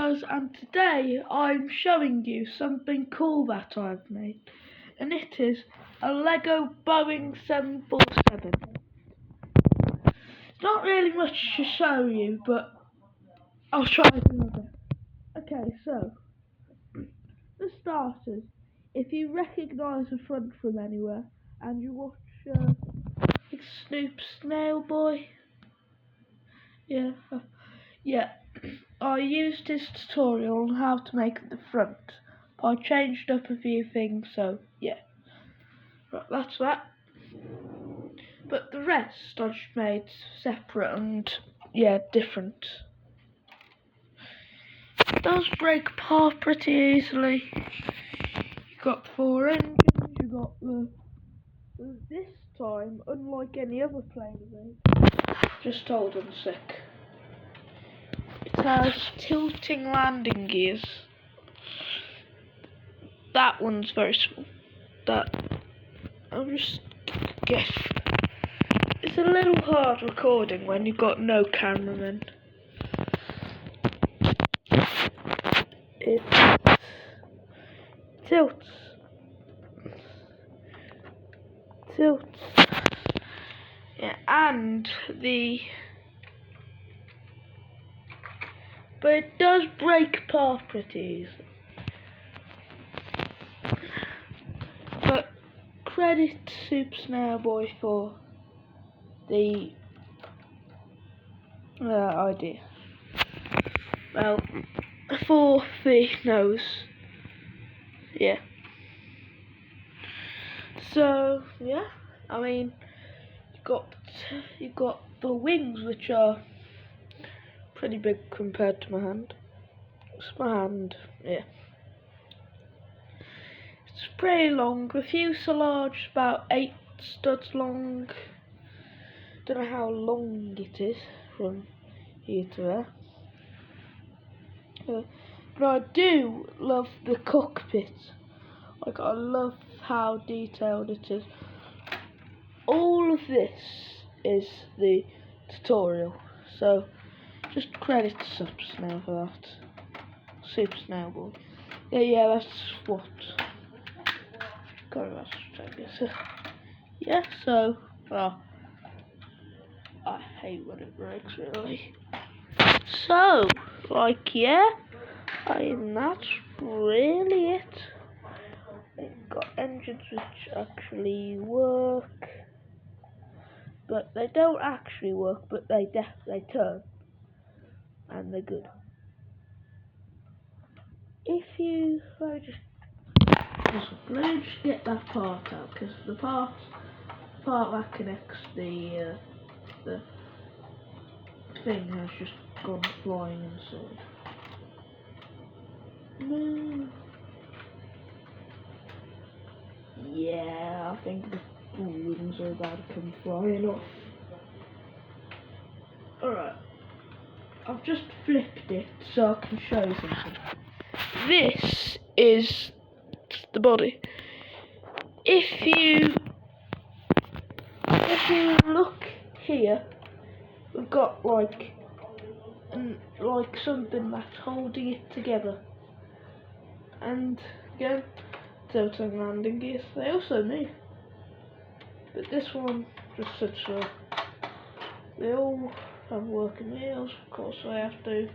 guys, and today I'm showing you something cool that I've made, and it is a Lego Boeing 747. Not really much to show you, but I'll try to do my best. Okay, so for starters, if you recognise the front from anywhere and you watch Snoop's Snail Boy, yeah. I used his tutorial on how to make the front. I changed up a few things, so yeah. Right, that's that. But the rest I just made separate and different. It does break apart pretty easily. You got 4 engines, you got this time, unlike any other plane of these. Just hold on a sec. It has tilting landing gears. That one's very small. It's a little hard recording when you've got no cameraman. It tilts. Yeah, but it does break apart pretty easily. But credit Super Snail Boy for the idea. Well, for the nose. Yeah. So yeah, I mean, you got the wings, which are pretty big compared to my hand. It's my hand, yeah. It's pretty long. The fuselage about 8 studs long. Don't know how long it is from here to there. But I do love the cockpit. Like, I love how detailed it is. All of this is the tutorial, so just credit Super Snail for that. Super Snail Boy. Yeah, that's what. Yeah, so I hate when it breaks, really. So, that's really it. It's got engines which actually work, but they don't actually work, but they turn, and they're good. If you, let me just get that part out, because the part that connects the thing has just gone flying inside. No. Yeah, I think the wings are about to come flying off. Alright, I've just flipped it so I can show you something. This is the body. If you look here, we've got like something that's holding it together. And again, tilting landing gears, they also move. But this one just sits there. They all have working wheels, of course they have to.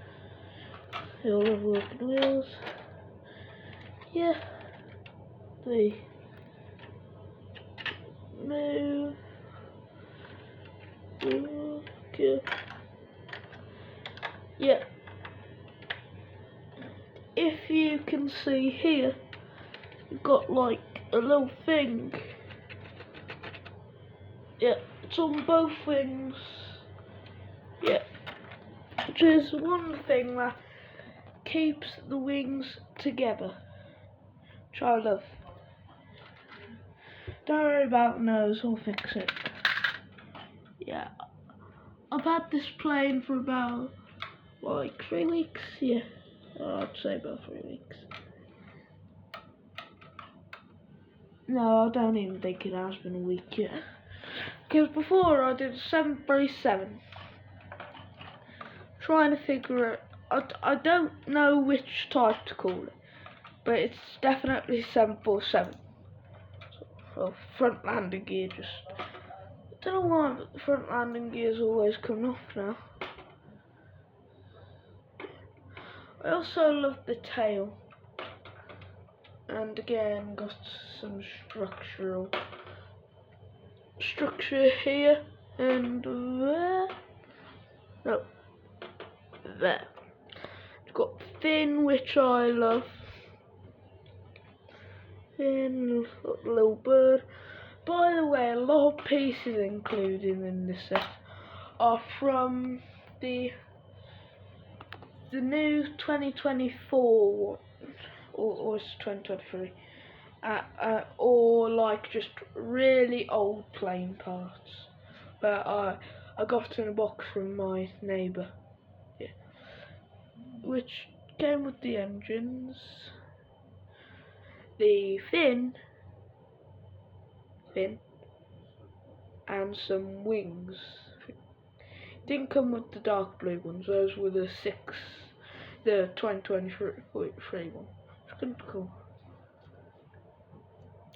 They all have working wheels. Yeah. They move. Okay. Yeah. If you can see here, you've got like a little thing. Yeah, it's on both wings. Yeah. Which is one thing that keeps the wings together. Which I love. Don't worry about the nose, I'll fix it. Yeah. I've had this plane for about 3 weeks, yeah. I'd say about 3 weeks. No, I don't even think it has been a week yet. Because before I did a 737. Trying to figure I don't know which type to call it, but it's definitely 747. So front landing gear, just I don't know why, but the front landing gear's always coming off now. I also love the tail, and again got some structure here and there. No, there. It's got fin, which I love. Fin, little bird. By the way, a lot of pieces included in this set are from the new 2024 one, or it's 2023, or like just really old plane parts that I got in a box from my neighbour, yeah, which came with the engines, the fin, and some wings. Didn't come with the dark blue ones, those were the 2023 one. It's kind of cool.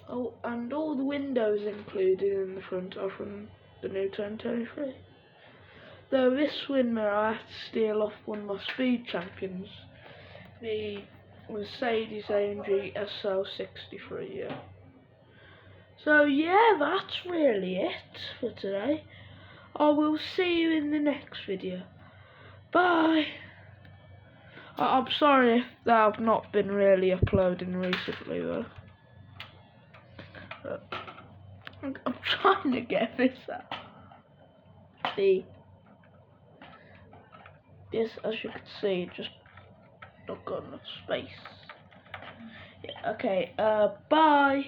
Oh, and all the windows included in the front are from the new 2023. Though this wind mirror I had to steal off one of my speed champions, the Mercedes-AMG SL63, yeah. So yeah, that's really it for today. I will see you in the next video. Bye! I'm sorry if I've not been really uploading recently though. I'm trying to get this out. This, as you can see, just not got enough space. Yeah, okay, bye!